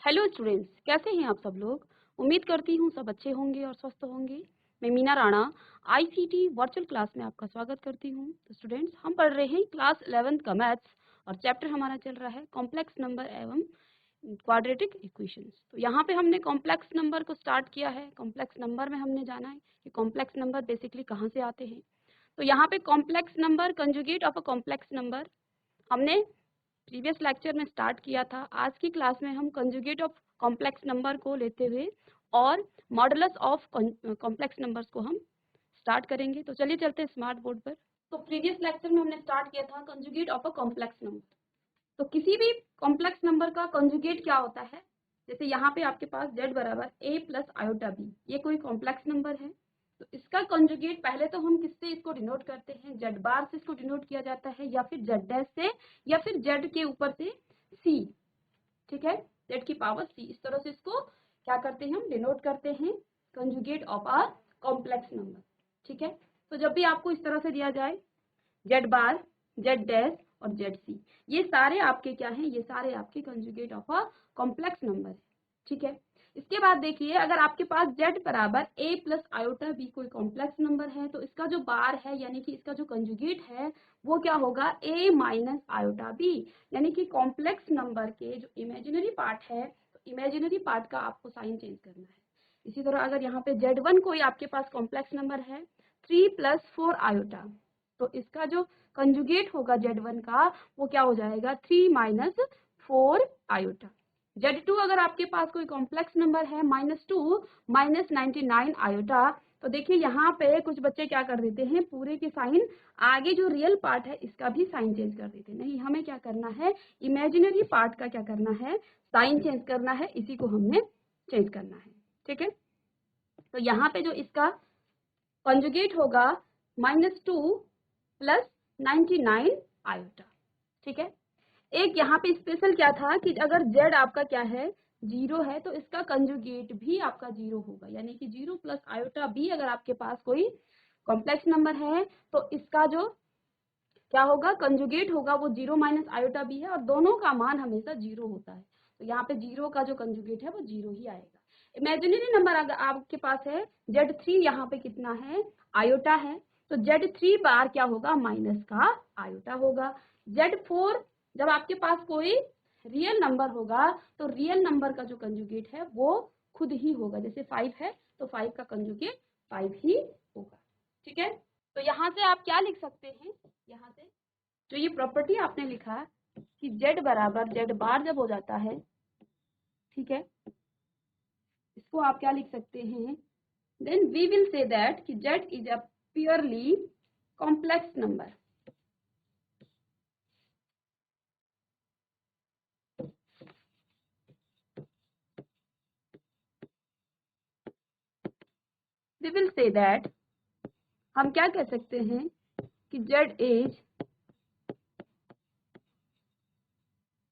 Hello students, कैसे हैं आप सब लोग। उम्मीद करती हूँ सब अच्छे होंगे और स्वस्थ होंगे। मैं Meena Rana ICT virtual class में आपका स्वागत करती हूँ। तो स्टूडेंट्स, हम पढ़ रहे हैं क्लास 11th का मैथ्स और चैप्टर हमारा चल रहा है कॉम्प्लेक्स नंबर एवं क्वाड्रेटिक इक्वेशंस। तो यहाँ पे हमने कॉम्प्लेक्स नंबर को स्टार्ट किया है। कॉम्प्लेक्स नंबर में हमने जाना है कि कॉम्प्लेक्स नंबर बेसिकली कहाँ से आते हैं। तो यहाँ पे complex number, conjugate of a complex number हमने प्रीवियस लेक्चर में स्टार्ट किया था। आज की क्लास में हम कंजुगेट ऑफ कॉम्प्लेक्स नंबर को लेते हुए और मॉडुलस ऑफ कॉम्प्लेक्स नंबर्स को हम स्टार्ट करेंगे। तो चलिए चलते हैं स्मार्ट बोर्ड पर। तो प्रीवियस लेक्चर में हमने स्टार्ट किया था conjugate of a complex number. तो किसी भी कॉम्प्लेक्स नंबर का कंजुगेट क्या होता है। जैसे यहाँ पे आपके पास z बराबर a प्लस आयोटा b, ये कोई कॉम्प्लेक्स नंबर है। तो इसका कंजुगेट पहले तो हम किससे इसको डिनोट करते हैं, z बार से इसको डिनोट किया जाता है, या फिर z डैश से, या फिर z के ऊपर से c। ठीक है, z की पावर c, इस तरह से इसको क्या करते हैं, हम डिनोट करते हैं conjugate of a complex number. ठीक है, तो जब भी आपको इस तरह से दिया जाए z बार, z डैश और zc, ये सारे आपके क्या हैं, ये सारे आपके conjugate of a complex number है। ठीक है, इसके बाद देखिए, अगर आपके पास z बराबर a प्लस आयोटा b कोई कॉम्प्लेक्स नंबर है, तो इसका जो बार है यानी कि इसका जो कंजुगेट है वो क्या होगा, a माइनस आयोटा b। यानी कि कॉम्प्लेक्स नंबर के जो इमेजिनरी पार्ट है, तो इमेजिनरी पार्ट का आपको साइन चेंज करना है। इसी तरह अगर यहाँ पे z1 कोई आपके पास कॉम्प्लेक्स नंबर है 3 प्लस 4 आयोटा, तो इसका जो कंजुगेट होगा z1 का वो क्या हो जाएगा, 3 माइनस 4 आयोटा। z2 अगर आपके पास कोई कॉम्प्लेक्स नंबर है -2 माइनस 99 आयोटा, तो देखिए यहाँ पे कुछ बच्चे क्या कर देते हैं, पूरे के साइन आगे जो रियल पार्ट है इसका भी साइन चेंज कर देते हैं। नहीं, हमें क्या करना है, इमेजिनरी पार्ट का क्या करना है, साइन चेंज करना है, इसी को हमने चेंज करना है। ठीक है, तो यहाँ पे जो इसका कंजुगेट होगा -2 प्लस 99 आयोटा। ठीक है, एक यहाँ पे स्पेशल क्या था कि अगर z आपका क्या है, 0 है, तो इसका कंजुगेट भी आपका 0 होगा। यानी कि 0 प्लस आयोटा b अगर आपके पास कोई कॉम्प्लेक्स नंबर है तो इसका जो क्या होगा, कंजुगेट होगा वो 0 माइनस आयोटा b है, और दोनों का मान हमेशा 0 होता है। तो यहाँ पे 0 का जो कंजुगेट है वो 0 ही आएगा। इमेजिनरी नंबर अगर आपके पास है z3, यहाँ पे कितना है, आयोटा है, तो z3 बार क्या होगा, माइनस का आयोटा होगा। z4 जब आपके पास कोई रियल नंबर होगा तो रियल नंबर का जो कंजुगेट है वो खुद ही होगा। जैसे 5 है तो 5 का कंजुगेट 5 ही होगा। ठीक है, तो यहाँ से आप क्या लिख सकते हैं, यहाँ से जो ये प्रॉपर्टी आपने लिखा कि z बराबर z बार जब हो जाता है, ठीक है, इसको आप क्या लिख सकते हैं, then we will say that कि z is a purely complex number. We will say that, हम क्या कह सकते हैं कि z is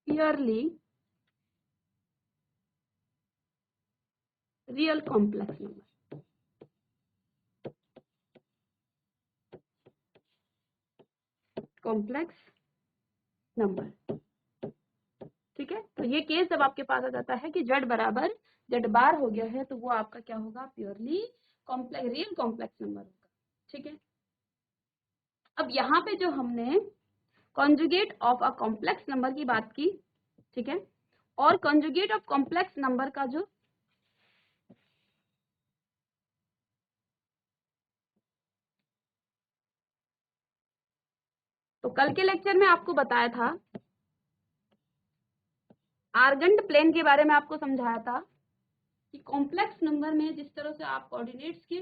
purely real complex number. Complex number. ठीक है, तो ये केस जब आपके पास आ जाता है कि z बराबर z बार हो गया है, तो वो आपका क्या होगा, purely complex real complex number होगा। ठीक है, अब यहाँ पे जो हमने conjugate of a complex number की बात की, ठीक है, और कॉन्जुगेट ऑफ कॉम्प्लेक्स नंबर का जो तो कल के लेक्चर में आपको बताया था, आर्गेंड प्लेन के बारे में आपको समझाया था कि कॉम्प्लेक्स नंबर में जिस तरह से आप कोऑर्डिनेट्स के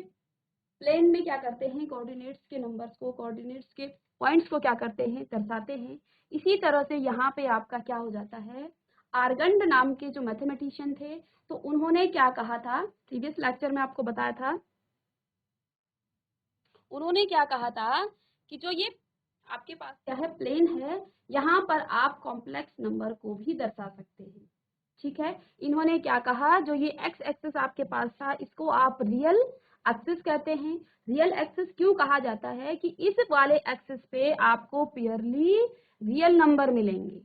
प्लेन में क्या करते हैं, कोऑर्डिनेट्स के नंबर्स को, कोऑर्डिनेट्स के पॉइंट्स को क्या करते हैं, दर्शाते हैं, इसी तरह से यहाँ पे आपका क्या हो जाता है, आर्गंड नाम के जो मैथमेटिशियन थे, तो उन्होंने क्या कहा था, प्रीवियस लेक्चर में आपको बताया था, उन्होंने क्या कहा था कि जो ये आपके पास क्या है, प्लेन है, यहाँ पर आप कॉम्प्लेक्स नंबर को भी दर्शा सकते हैं। ठीक है, इन्होंने क्या कहा, जो ये एक्स एक्सिस आपके पास था इसको आप रियल एक्सिस कहते हैं। रियल एक्सिस क्यों कहा जाता है कि इस वाले एक्सिस पे आपको प्योरली रियल नंबर मिलेंगे।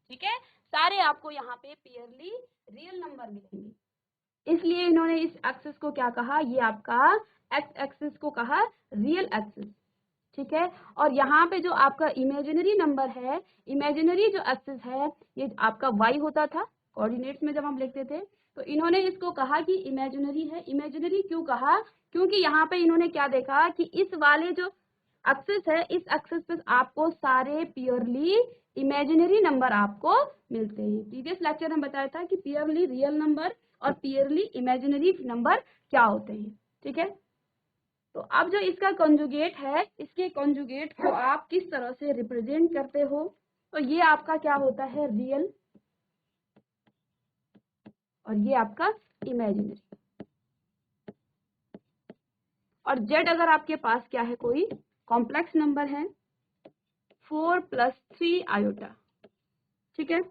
ठीक है, सारे आपको यहाँ पे पियरली रियल नंबर मिलेंगे। इसलिए इन्होंने इस एक्सिस को क्या कहा, ये आपका एक्स एक्सिस को कहा रियल एक्सिस, ठीक है। और यहाँ पे जो आपका इमेजिनरी नंबर है, इमेजिनरी जो एक्सिस है, ये आपका y होता था कोऑर्डिनेट्स में जब हम लिखते थे, तो इन्होंने इसको कहा कि इमेजिनरी है। इमेजिनरी क्यों कहा, क्योंकि यहाँ पे इन्होंने क्या देखा कि इस वाले जो एक्सिस है, इस एक्सिस पे आपको सारे प्योरली इमेजिनरी नंबर आपको मिलते हैं। प्रीवियस लेक्चर में बताया था कि प्योरली रियल नंबर और प्योरली इमेजिनरी नंबर क्या होते हैं, ठीक है। तो अब जो इसका कंजुगेट है, इसके कंजुगेट को आप किस तरह से रिप्रेजेंट करते हो, तो ये आपका क्या होता है, रियल, और ये आपका इमेजिनरी। और जेड अगर आपके पास क्या है, कोई कॉम्प्लेक्स नंबर है 4 + 3 आयोटा, ठीक है।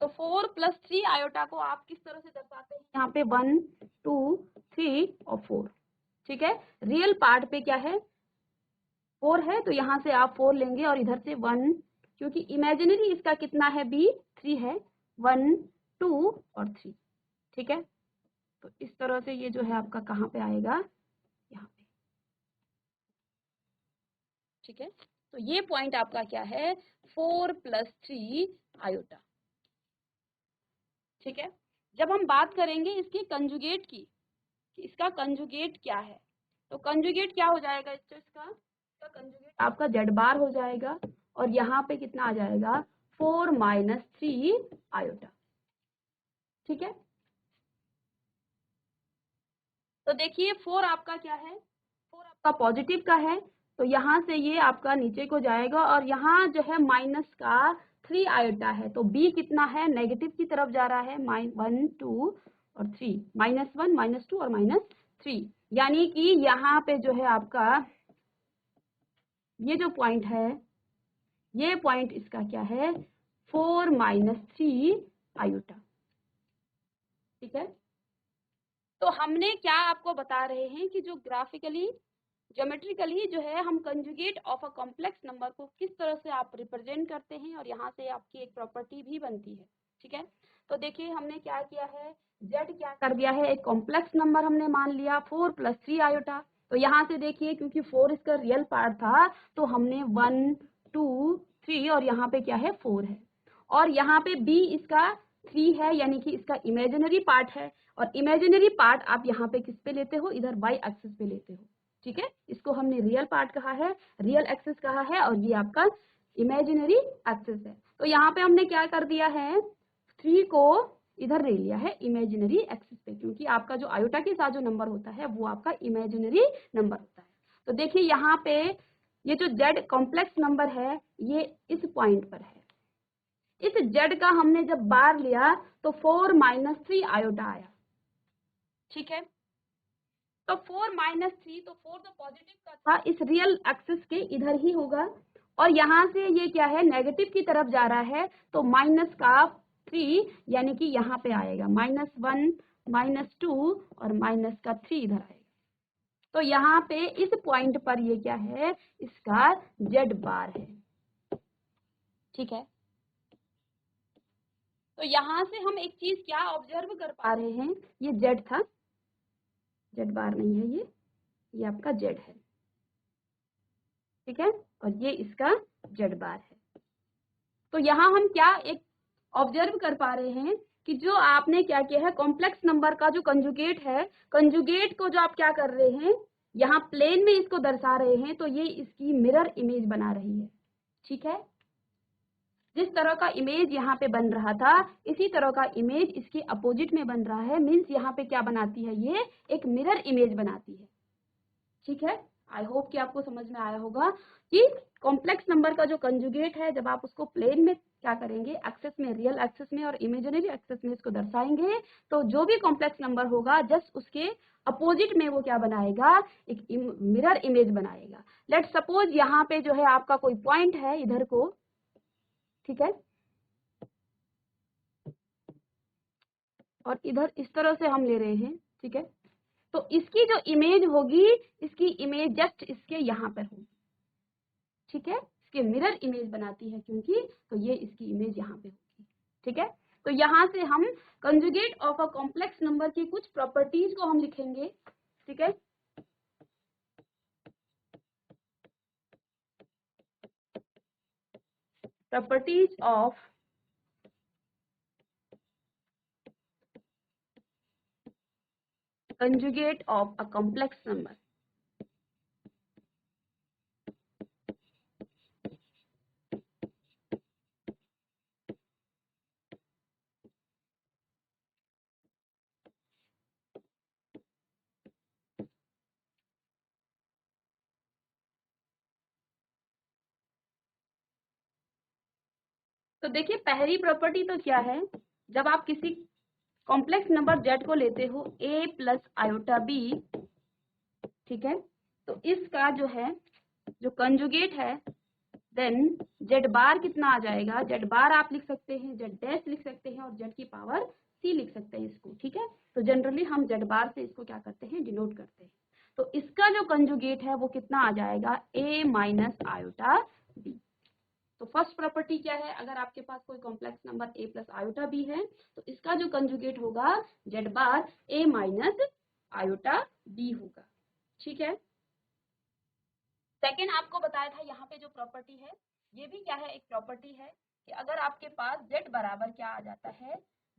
तो 4 + 3 आयोटा को आप किस तरह से दर्शाते हैं, यहाँ पे 1 2 3 और 4, ठीक है। रियल पार्ट पे क्या है, 4 है, तो यहाँ से आप 4 लेंगे और इधर से 1, क्योंकि इमेजिनरी इसका कितना है, b 3 है, 1 2 और 3, ठीक है। तो इस तरह से ये जो है आपका कहाँ पे आएगा, यहाँ पे, ठीक है। तो ये पॉइंट आपका क्या है, 4 + 3 आयोटा, ठीक है। जब हम बात करेंगे इसके कंजुगेट की, कि इसका कंजुगेट क्या है, तो कंजुगेट क्या हो जाएगा, इसका कंजुगेट आपका जेड बार हो जाएगा, और यहाँ पे कितना आ जाएगा, 4 - 3 आयोटा, ठीक है। तो देखिए 4 आपका क्या है, 4 आपका पॉजिटिव का है, तो यहाँ से ये आपका नीचे को जाएगा, और यहाँ जो है माइनस का 3 आयोटा है, तो b कितना है, नेगेटिव की तरफ जा रहा है, 1 2 और 3, -1 -2 और -3, यानी कि यहाँ पे जो है आपका ये जो पॉइंट है, ये पॉइंट इसका क्या है, 4 - 3 आयोटा, ठीक है। तो हमने क्या आपको बता रहे हैं कि जो ग्राफिकली ज्योमेट्रिकली जो है हम conjugate of a complex number को किस तरह से आप रिप्रेजेंट करते हैं, और यहाँ से आपकी एक प्रॉपर्टी भी बनती है, ठीक है। तो देखिए हमने क्या किया है, z क्या कर दिया है, एक कॉम्प्लेक्स नंबर हमने मान लिया 4 + 3 आयोटा। तो यहाँ से देखिए क्योंकि 4 इसका रियल पार्ट था, तो हमने 1 2 3 और यहाँ पे क्या है, 4 है, और यहाँ पे b इसका 3 है, यानी कि इसका इमेजिनरी पार्ट है, और इमेजिनरी पार्ट आप यहाँ पे किस पे लेते हो, इधर y एक्सिस पे लेते हो, ठीक है। इसको हमने रियल पार्ट कहा है, रियल एक्सिस कहा है, और ये आपका इमेजिनरी एक्सिस है। तो यहाँ पे हमने क्या कर दिया है, 3 को इधर ले लिया है इमेजिनरी एक्सिस पे, क्योंकि आपका जो आयोटा के साथ जो नंबर होता है वो आपका इमेजिनरी नंबर होता है। तो देखिए यहाँ पे ये जो जेड कॉम्प्लेक्स नंबर है, ये इस पॉइंट पर है। इस जेड का हमने जब बार लिया तो 4 - 3 आयोटा आया, ठीक है। तो 4 - 3, तो 4 तो पॉजिटिव का था, इस रियल एक्सिस के इधर ही होगा, और यहाँ से ये क्या है, नेगेटिव की तरफ जा रहा है, तो माइनस का 3 यानी कि यहाँ पे आएगा -1 -2 और माइनस का 3 इधर आएगा। तो यहाँ पे इस पॉइंट पर ये क्या है, इसका जेड बार है, ठीक है। तो यहाँ से हम एक चीज क्या ऑब्जर्व कर पा रहे हैं, ये जेड था, जेड बार नहीं है, ये आपका जेड है, ठीक है, और ये इसका जेड बार है। तो यहाँ हम क्या एक ऑब्जर्व कर पा रहे हैं कि जो आपने क्या किया है, कॉम्प्लेक्स नंबर का जो कंजुगेट है, कंजुगेट को जो आप क्या कर रहे हैं, यहाँ प्लेन में इसको दर्शा रहे हैं, तो ये इसकी मिरर इमेज बना रही है, ठीक है। जिस तरह का इमेज यहाँ पे बन रहा था, इसी तरह का इमेज इसके अपोजिट में बन रहा है, मीन्स यहाँ पे क्या बनाती है, ये एक मिरर इमेज बनाती है, ठीक है। आई होप कि आपको समझ में आया होगा कि कॉम्प्लेक्स नंबर का जो कंजुगेट है, जब आप उसको प्लेन में क्या करेंगे, एक्सेस में, रियल एक्सेस में और इमेजिनरी एक्सेस में इसको दर्शाएंगे, तो जो भी कॉम्प्लेक्स नंबर होगा जस्ट उसके अपोजिट में वो क्या बनाएगा, एक मिरर इमेज बनाएगा। लेट सपोज यहाँ पे जो है आपका कोई पॉइंट है इधर को, ठीक है, और इधर इस तरह से हम ले रहे हैं, ठीक है। तो इसकी जो इमेज होगी, इसकी इमेज जस्ट इसके यहाँ पर होगी, ठीक है। इसके मिरर इमेज बनाती है, क्योंकि तो ये इसकी इमेज यहाँ पे होगी। ठीक है, तो यहाँ से हम conjugate of a complex number की कुछ प्रॉपर्टीज को हम लिखेंगे। ठीक है, properties of conjugate of a complex number। तो देखिए पहली प्रॉपर्टी तो क्या है, जब आप किसी कॉम्प्लेक्स नंबर z को लेते हो a प्लस आयोटा b, ठीक है, तो इसका जो है जो कंजुगेट है, देन z बार कितना आ जाएगा, z बार आप लिख सकते हैं, z डैश लिख सकते हैं और z की पावर c लिख सकते हैं इसको। ठीक है, तो जनरली हम z बार से इसको क्या करते हैं, डिनोट करते हैं। तो इसका जो कंजुगेट है वो कितना आ जाएगा, a माइनस आयोटा b। तो फर्स्ट प्रॉपर्टी क्या है, अगर आपके पास कोई complex number a plus iota b है तो इसका जो कंजुगेट होगा z bar a minus iota b होगा। ठीक है, सेकेंड आपको बताया था यहाँ पे जो प्रॉपर्टी है, ये भी क्या है, एक प्रॉपर्टी है कि अगर आपके पास z बराबर क्या आ जाता है,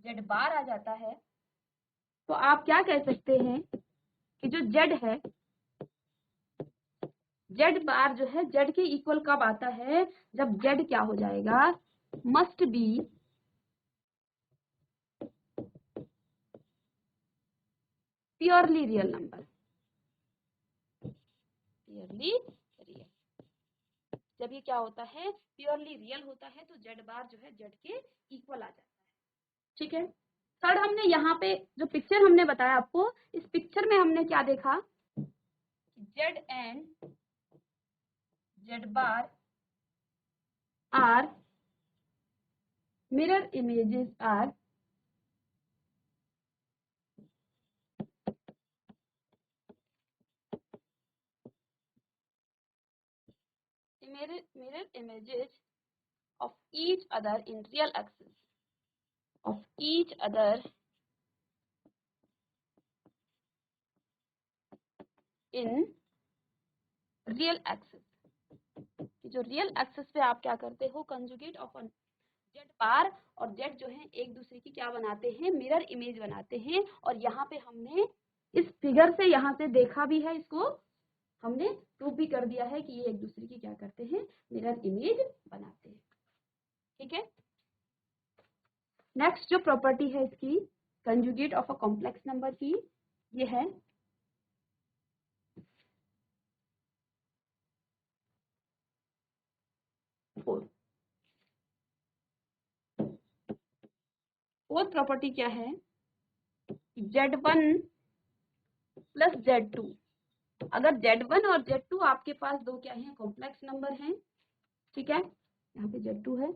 z बार आ जाता है, तो आप क्या कह सकते हैं कि जो z है, z बार जो है z के इक्वल कब आता है, जब z क्या हो जाएगा, must be purely real number, purely real. जब ये क्या होता है, प्योरली रियल होता है, तो z बार जो है z के इक्वल आ जाता है। ठीक है, थर्ड हमने यहाँ पे जो पिक्चर हमने बताया आपको, इस पिक्चर में हमने क्या देखा, z and z bar are mirror images are mirror images of each other in real axis, of each other in real axis। जो रियल एक्सिस पे आप क्या करते हो, कंजुगेट ऑफ जेड बार और जेड जो है एक दूसरे की क्या बनाते हैं, मिरर इमेज बनाते हैं। और यहाँ पे हमने इस फिगर से यहाँ से देखा भी है, इसको हमने प्रूव भी कर दिया है कि ये एक दूसरे की क्या करते हैं, मिरर इमेज बनाते हैं। ठीक है, नेक्स्ट जो प्रॉपर्टी है इसकी conjugate of a complex number की, ये है फोर्थ प्रॉपर्टी क्या है, Z1 प्लस Z2। अगर Z1 और Z2 आपके पास दो क्या है, कॉम्प्लेक्स नंबर हैं, ठीक है, यहाँ पे Z2 है,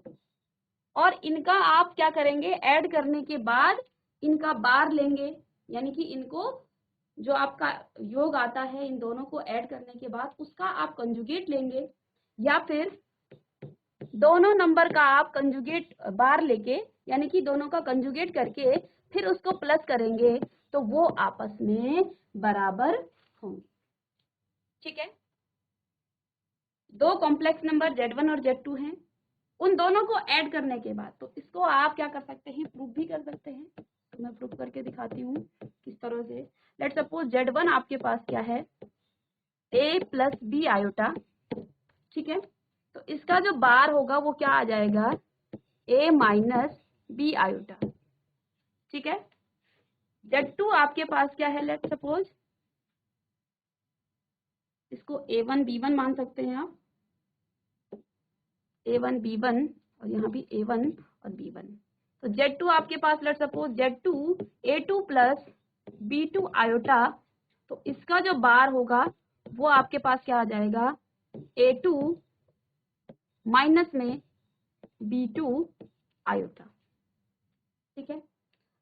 और इनका आप क्या करेंगे, ऐड करने के बाद इनका बार लेंगे, यानी कि इनको जो आपका योग आता है, इन दोनों को ऐड करने के बाद उसका आप कंजुगेट लेंगे, या फिर दोनों नंबर का आप कंजुगेट बार लेके, यानी कि दोनों का कंजुगेट करके फिर उसको प्लस करेंगे, तो वो आपस में बराबर होंगे। ठीक है, दो कॉम्प्लेक्स नंबर Z1 और Z2 हैं, उन दोनों को ऐड करने के बाद तो इसको आप क्या कर सकते हैं, प्रूव भी कर सकते हैं। तो मैं प्रूव करके दिखाती हूँ किस तरह से। लेट सपोज Z1 आपके पास क्या है, a प्लस बी आयोटा। ठीक है, तो इसका जो बार होगा वो क्या आ जाएगा, a माइनस बी आयोटा। ठीक है, Z2 आपके पास क्या है, लेट सपोज इसको A1 B1 मान सकते हैं आप, A1 B1 और यहाँ भी A1 और B1। तो Z2 आपके पास let suppose Z2 A2 plus B2 iota, तो इसका जो बार होगा वो आपके पास क्या आ जाएगा, A2 माइनस में B2 आयोटा। ठीक है,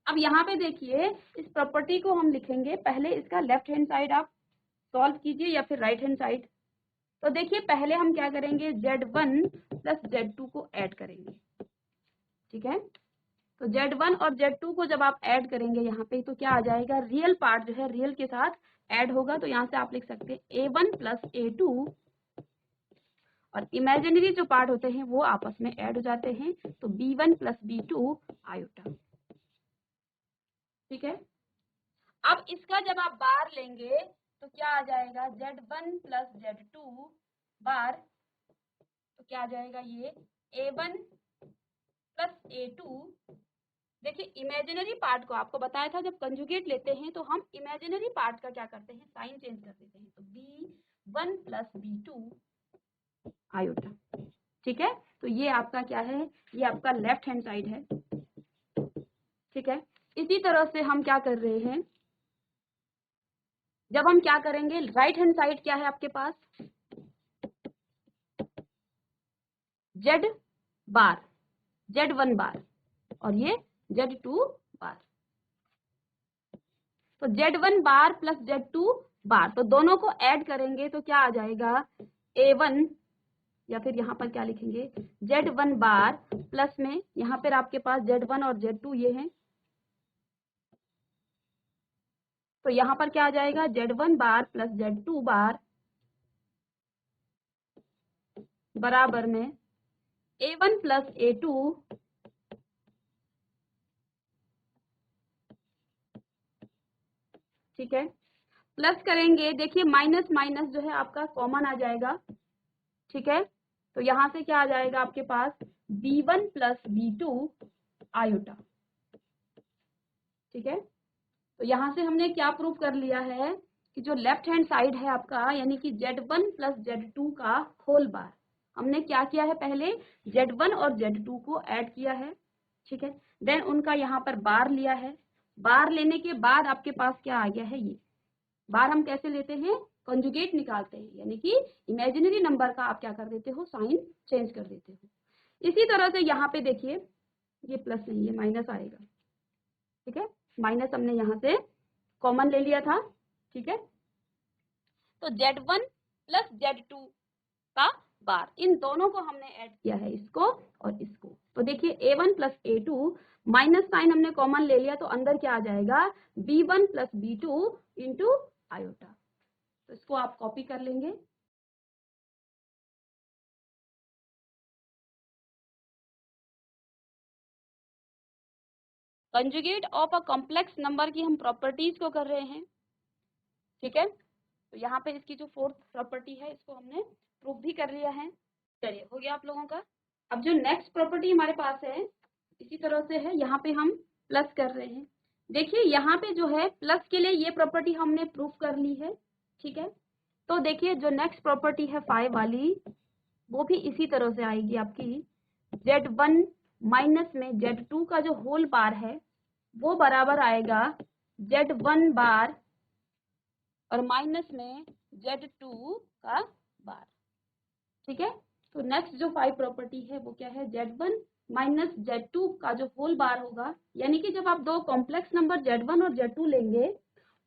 अब यहाँ पे देखिए इस प्रॉपर्टी को हम लिखेंगे, पहले इसका लेफ्ट हैंड साइड आप सॉल्व कीजिए या फिर राइट हैंड साइड। तो देखिए पहले हम क्या करेंगे, Z1 प्लस Z2 को ऐड करेंगे, ठीक है। तो Z1 और Z2 को जब आप ऐड करेंगे यहाँ पे, तो क्या आ जाएगा, रियल पार्ट जो है रियल के साथ ऐड होगा, तो यहाँ से आप लिख सकते हैं A1 प्लस A2, और इमेजिनरी जो पार्ट होते हैं वो आपस में ऐड हो जाते हैं, तो B1 प्लस B2 आयोटा, ठीक है। अब इसका जब आप बार लेंगे तो क्या आ जाएगा, Z1 प्लस Z2 बार, तो क्या आ जाएगा, ये A1 प्लस A2। देखिए इमेजिनरी पार्ट को आपको बताया था, जब कंजुगेट लेते हैं तो हम इमेजिनरी पार्ट का क्या करते हैं, साइन चेंज कर देते हैं, तो B1 प्लस B2 आयोटा, ठीक है। तो ये आपका क्या है, ये आपका लेफ्ट हैंड साइड है, ठीक है। इसी तरह से हम क्या कर रहे हैं, जब हम क्या करेंगे, राइट हैंड साइड क्या है आपके पास, Z बार, Z1 बार, और ये Z2 बार, तो Z1 बार प्लस Z2 बार, तो दोनों को ऐड करेंगे तो क्या आ जाएगा, A1, या फिर यहाँ पर क्या लिखेंगे, Z1 बार प्लस में यहाँ पर आपके पास Z1 और Z2 ये हैं, तो यहाँ पर क्या आ जाएगा, Z1 बार प्लस Z2 बार बराबर में A1 प्लस A2 ठीक है, प्लस करेंगे, देखिए माइनस माइनस जो है आपका कॉमन आ जाएगा, ठीक है। तो यहाँ से क्या आ जाएगा आपके पास, B1 प्लस B2 आयोटा, ठीक है। तो यहाँ से हमने क्या प्रूव कर लिया है कि जो लेफ्ट हैंड साइड है आपका, यानी कि Z1 प्लस Z2 का होल बार, हमने क्या किया है, पहले Z1 और Z2 को ऐड किया है, ठीक है। देन उनका यहाँ पर बार लिया है, बार लेने के बाद आपके पास क्या आ गया है, ये बार हम कैसे लेते हैं, कंजुगेट निकालते हैं, यानी कि इमेजिनरी नंबर का आप क्या कर देते हो, साइन चेंज कर देते हो। इसी तरह से यहाँ पे देखिए, ये प्लस नहीं, ये माइनस आएगा, ठीक है। माइनस हमने यहाँ से कॉमन ले लिया था, ठीक है। तो Z1 प्लस Z2 का बार, इन दोनों को हमने ऐड किया है, इसको और इसको। तो देखिए A1 plus A2, minus sign हमने कॉमन ले लिया, तो अंदर क्या आ जाएगा, B1 plus B2 into iota. तो इसको आप कॉपी कर लेंगे। Conjugate of a complex number की हम प्रॉपर्टीज को कर रहे हैं, ठीक है। तो यहाँ पे इसकी जो फोर्थ प्रॉपर्टी है, इसको हमने प्रूव भी कर लिया है। चलिए, हो गया आप लोगों का। अब जो नेक्स्ट प्रॉपर्टी हमारे पास है, इसी तरह से है, यहाँ पे हम प्लस कर रहे हैं। देखिए यहाँ पे जो है प्लस के लिए ये प्रॉपर्टी हमने प्रूव कर ली है, ठीक है। तो देखिए जो नेक्स्ट प्रॉपर्टी है 5 वाली, वो भी इसी तरह से आएगी आपकी, Z1 माइनस में Z2 का जो होल बार है वो बराबर आएगा Z1 बार और माइनस में Z2 का बार, ठीक है। तो नेक्स्ट जो 5 प्रॉपर्टी है वो क्या है, Z1 माइनस Z2 का जो होल बार होगा, यानी कि जब आप दो कॉम्प्लेक्स नंबर Z1 और Z2 लेंगे,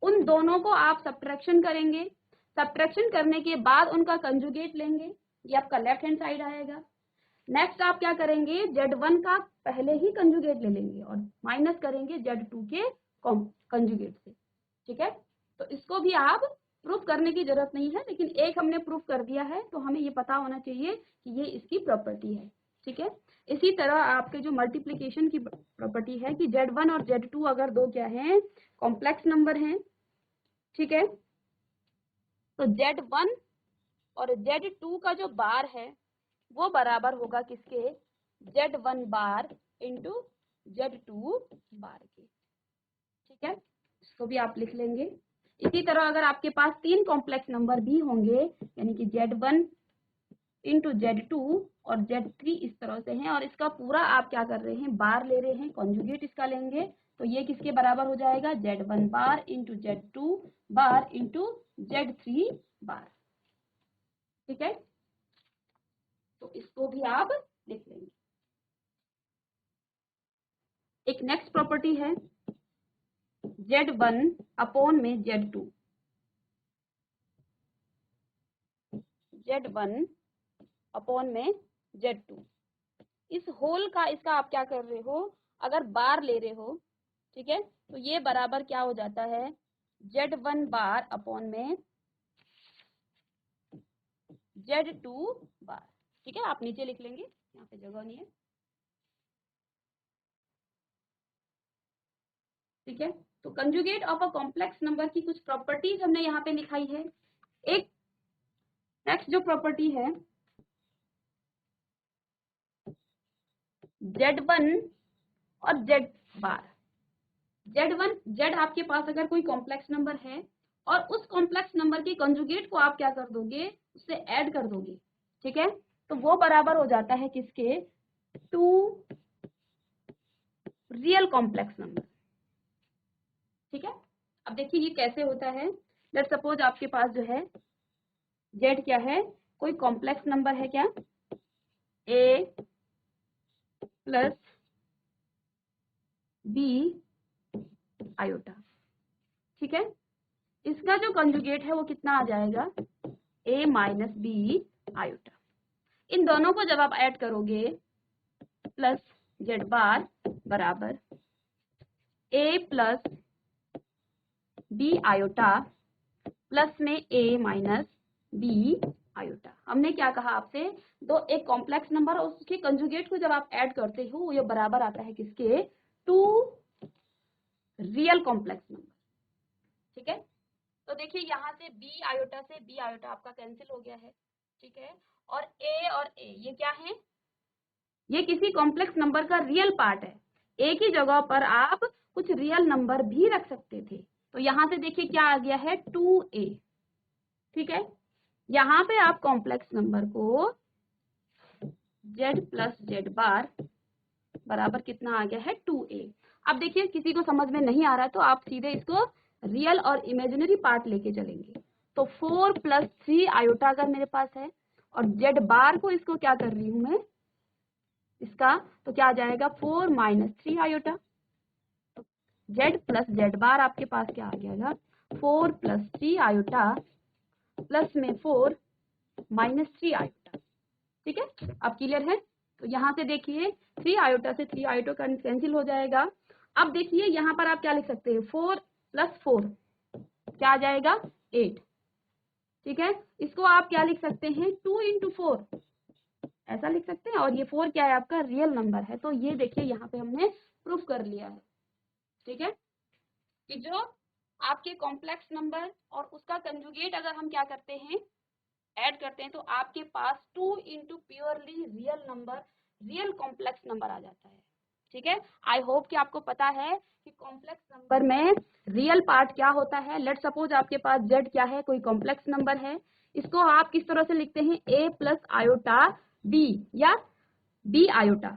उन दोनों को आप सब्ट्रैक्शन करेंगे, सब्ट्रैक्शन करने के बाद उनका कंजुगेट लेंगे, ये आपका लेफ्ट हैंड साइड आएगा। नेक्स्ट आप क्या करेंगे, Z1 का पहले ही कंजुगेट ले लेंगे और माइनस करेंगे Z2 के कंजुगेट से, ठीक है। तो इसको भी आप प्रूफ करने की जरूरत नहीं है, लेकिन एक हमने प्रूफ कर दिया है, तो हमें ये पता होना चाहिए कि ये इसकी प्रॉपर्टी है, ठीक है। इसी तरह आपके जो मल्टीप्लिकेशन की प्रॉपर्टी है कि Z1 और Z2 अगर दो क्या है, कॉम्प्लेक्स नंबर हैं, ठीक है, तो Z1 और Z2 का जो बार है वो बराबर होगा किसके, Z1 बार इंटू Z2 बार के, ठीक है। इसको भी आप लिख लेंगे। इसी तरह अगर आपके पास 3 कॉम्प्लेक्स नंबर भी होंगे, यानी कि Z1 इंटू Z2 और Z3 इस तरह से हैं, और इसका पूरा आप क्या कर रहे हैं, बार ले रहे हैं, कॉन्जुगेट इसका लेंगे, तो ये किसके बराबर हो जाएगा, Z1 bar into Z2 bar into Z3 बार, ठीक है। तो इसको भी आप लिख लेंगे। एक नेक्स्ट प्रॉपर्टी है Z1 अपॉन में Z2, Z1 अपॉन में Z2। इस होल का इसका आप क्या कर रहे हो, अगर बार ले रहे हो, ठीक है, तो ये बराबर क्या हो जाता है, Z1 बार अपॉन में Z2 बार। ठीक है, आप नीचे लिख लेंगे, यहाँ पे जगह नहीं है। ठीक है, तो conjugate of a complex number की कुछ प्रॉपर्टीज हमने यहाँ पे लिखाई है। एक नेक्स्ट जो प्रॉपर्टी है, Z1 और Z बार। Z1 Z आपके पास अगर कोई कॉम्प्लेक्स नंबर है और उस कॉम्प्लेक्स नंबर के कंजुगेट को आप क्या कर दोगे, उससे ऐड कर दोगे। ठीक है, तो वो बराबर हो जाता है किसके, 2 रियल कॉम्प्लेक्स नंबर। ठीक है, अब देखिए ये कैसे होता है। लेट सपोज आपके पास जो है Z क्या है, कोई कॉम्प्लेक्स नंबर है क्या, A प्लस B आयोटा। ठीक है, इसका जो कंजुगेट है वो कितना आ जाएगा, A माइनस B आयोटा। इन दोनों को जब आप ऐड करोगे प्लस Z बार बराबर A plus B iota plus में A माइनस B आयोटा। हमने क्या कहा आपसे, दो एक कॉम्प्लेक्स नंबर और उसके कंजुगेट को जब आप ऐड करते हो ये बराबर आता है किसके, 2 रियल कॉम्प्लेक्स नंबर। ठीक है, तो देखिए यहाँ से B आयोटा से B आयोटा आपका कैंसिल हो गया है। ठीक है, और A ये क्या है, ये किसी कॉम्प्लेक्स नंबर का रियल पार्ट है। A की जगह पर आप कुछ रियल नंबर भी रख सकते थे, तो यहाँ से देखिए क्या आ गया है, 2A। ठीक है, यहाँ पे आप कॉम्प्लेक्स नंबर को Z प्लस Z बार बराबर कितना आ गया है, 2A। अब देखिए किसी को समझ में नहीं आ रहा है तो आप सीधे इसको रियल और इमेजिनरी पार्ट लेके चलेंगे। तो 4 प्लस 3 आयोटा अगर मेरे पास है और Z बार को इसको क्या कर रही हूं मैं इसका, तो क्या आ जाएगा, 4 माइनस 3 आयोटा। तो Z प्लस Z बार आपके पास क्या आ जाएगा, 4 प्लस 3 आयोटा प्लस में 4 माइनस 3 आयोटा। ठीक है, अब क्लियर है। तो यहाँ से देखिए 3 आयोटा से 3 आयोटा कैंसिल हो जाएगा। अब देखिए यहाँ पर आप क्या लिख सकते हैं, 4 प्लस 4 क्या आ जाएगा, 8। ठीक है, इसको आप क्या लिख सकते हैं, 2 इंटू 4 ऐसा लिख सकते हैं, और ये 4 क्या है, आपका रियल नंबर है। तो ये देखिए यहाँ पे हमने प्रूफ कर लिया है। ठीक है, कि जो आपके कॉम्प्लेक्स नंबर और उसका कंजुगेट अगर हम क्या करते हैं, ऐड करते हैं, तो आपके पास 2 into purely real number, real complex number आ जाता है। ठीक है, आई होप कि आपको पता है कि कॉम्प्लेक्स नंबर में रियल पार्ट क्या होता है। लेट सपोज आपके पास Z क्या है, कोई कॉम्प्लेक्स नंबर है, इसको आप किस तरह से लिखते हैं, A प्लस आयोटा B या B आयोटा।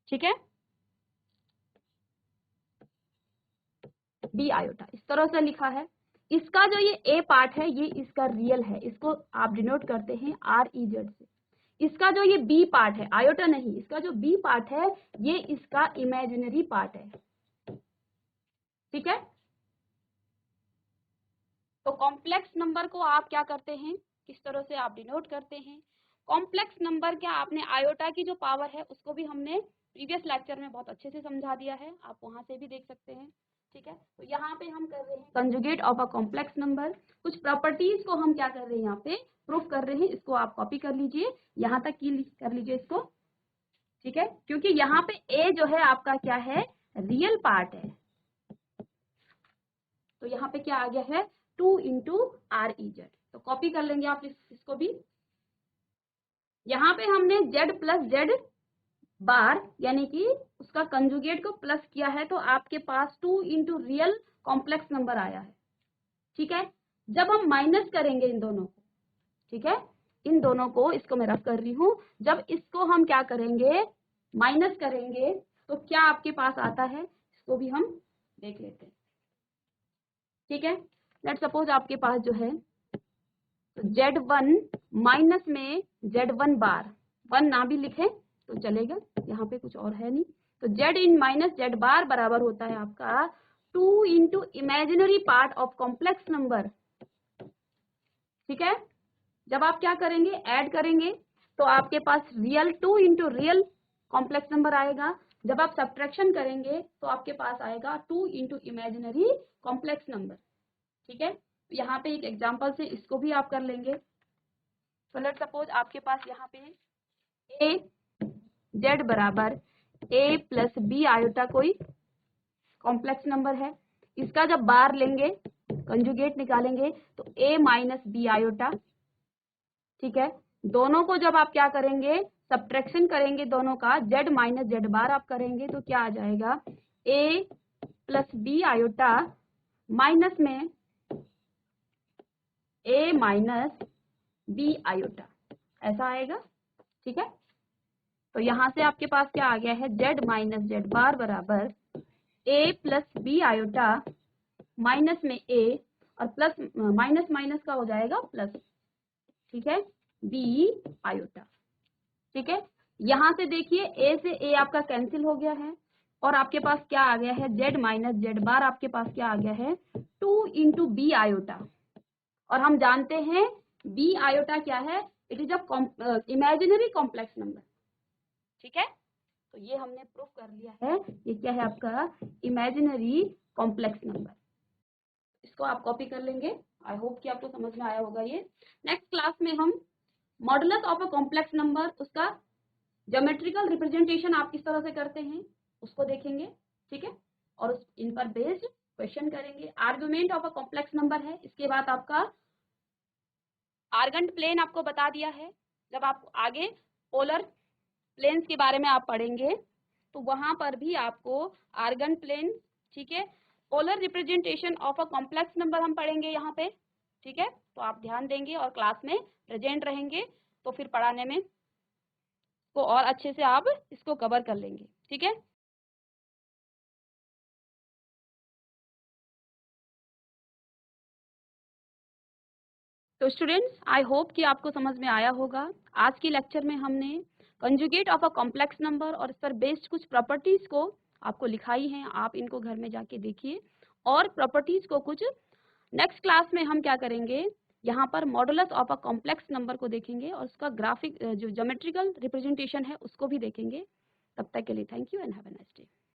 ठीक है, B आयोटा इस तरह से लिखा है। इसका जो ये A पार्ट है ये इसका रियल है, इसको आप डिनोट करते हैं REZ से। इसका जो ये B पार्ट है, आयोटा नहीं, इसका जो B पार्ट है ये इसका इमेजिनरी पार्ट है। ठीक है, तो कॉम्प्लेक्स नंबर को आप क्या करते हैं, किस तरह से आप डिनोट करते हैं। कॉम्प्लेक्स नंबर क्या, आपने आयोटा की जो पावर है उसको भी हमने प्रीवियस लेक्चर में बहुत अच्छे से समझा दिया है, आप वहां से भी देख सकते हैं। ठीक है, तो यहाँ पे हम कर रहे हैं conjugate of a complex number. कुछ प्रॉपर्टीज को हम क्या कर रहे हैं, यहाँ पे प्रूफ कर रहे हैं। इसको आप कॉपी कर लीजिए, यहाँ तक की कर लीजिए इसको। ठीक है, क्योंकि यहाँ पे A जो है आपका क्या है, रियल पार्ट है। तो यहाँ पे क्या आ गया है, 2 इंटू REZ। तो कॉपी कर लेंगे आप इसको भी। यहाँ पे हमने Z प्लस Z बार यानी कि उसका कंजुगेट को प्लस किया है, तो आपके पास 2 इंटू रियल कॉम्प्लेक्स नंबर आया है। ठीक है, जब हम माइनस करेंगे इन दोनों को, ठीक है, इन दोनों को, इसको मैं रफ कर रही हूं, जब इसको हम क्या करेंगे, माइनस करेंगे, तो क्या आपके पास आता है, इसको भी हम देख लेते हैं। ठीक है, लेट सपोज आपके पास जो है Z1 माइनस में Z1 बार, 1 ना भी लिखें तो चलेगा, यहाँ पे कुछ और है नहीं। तो Z इन माइनस Z बार बराबर होता है आपका 2 into imaginary part of complex number. ठीक है, जब आप क्या करेंगे, ऐड करेंगे, तो आपके पास real 2 into real complex number आएगा। जब आप सब्ट्रैक्शन करेंगे तो आपके पास आएगा 2 इंटू इमेजिनरी कॉम्प्लेक्स नंबर। ठीक है, यहाँ पे एक एग्जाम्पल से इसको भी आप कर लेंगे। तो लेट सपोज आपके पास यहाँ पे ए जेड बराबर ए प्लस बी आयोटा कोई कॉम्प्लेक्स नंबर है। इसका जब बार लेंगे, कंजुगेट निकालेंगे, तो ए माइनस बी आयोटा। ठीक है, दोनों को जब आप क्या करेंगे, सब्ट्रैक्शन करेंगे दोनों का, जेड माइनस जेड बार आप करेंगे, तो क्या आ जाएगा, ए प्लस बी आयोटा माइनस में ए माइनस बी आयोटा, ऐसा आएगा। ठीक है, तो यहां से आपके पास क्या आ गया है, जेड माइनस जेड बार बराबर ए प्लस बी आयोटा माइनस में ए, और प्लस माइनस माइनस का हो जाएगा प्लस। ठीक है, बी आयोटा। ठीक है, यहां से देखिए ए से ए आपका कैंसिल हो गया है, और आपके पास क्या आ गया है, जेड माइनस जेड बार आपके पास क्या आ गया है, 2 इंटू बी आयोटा। और हम जानते हैं बी आयोटा क्या है, it is a imaginary complex number. ठीक है, तो ये हमने प्रूफ कर लिया है, ये क्या है आपका इमेजिनरी कॉम्प्लेक्स नंबर। इसको आप कॉपी कर लेंगे। आई होप कि आपको समझ में आया होगा ये। नेक्स्ट क्लास में हम modulus of a complex number, उसका ज्योमेट्रिकल रिप्रेजेंटेशन आप किस तरह से करते हैं उसको देखेंगे। ठीक है, और इन पर बेस्ड क्वेश्चन करेंगे। Argument of a complex number है, इसके बाद आपका आर्गेंट प्लेन आपको बता दिया है। जब आप आगे पोलर प्लेन्स के बारे में आप पढ़ेंगे तो वहां पर भी आपको आर्गन प्लेन, ठीक है, polar representation of a complex number हम पढ़ेंगे यहाँ पे। ठीक है, तो आप ध्यान देंगे और क्लास में प्रेजेंट रहेंगे, तो फिर पढ़ाने में को और अच्छे से आप इसको कवर कर लेंगे। ठीक है, तो स्टूडेंट्स आई होप कि आपको समझ में आया होगा। आज की लेक्चर में हमने conjugate of a complex number और इस पर बेस्ड कुछ प्रॉपर्टीज को आपको लिखाई हैं, आप इनको घर में जाके देखिए। और प्रॉपर्टीज को कुछ नेक्स्ट क्लास में हम क्या करेंगे, यहाँ पर modulus of a complex number को देखेंगे और उसका ग्राफिक जो ज्योमेट्रिकल रिप्रेजेंटेशन है उसको भी देखेंगे। तब तक के लिए thank you and have a nice day.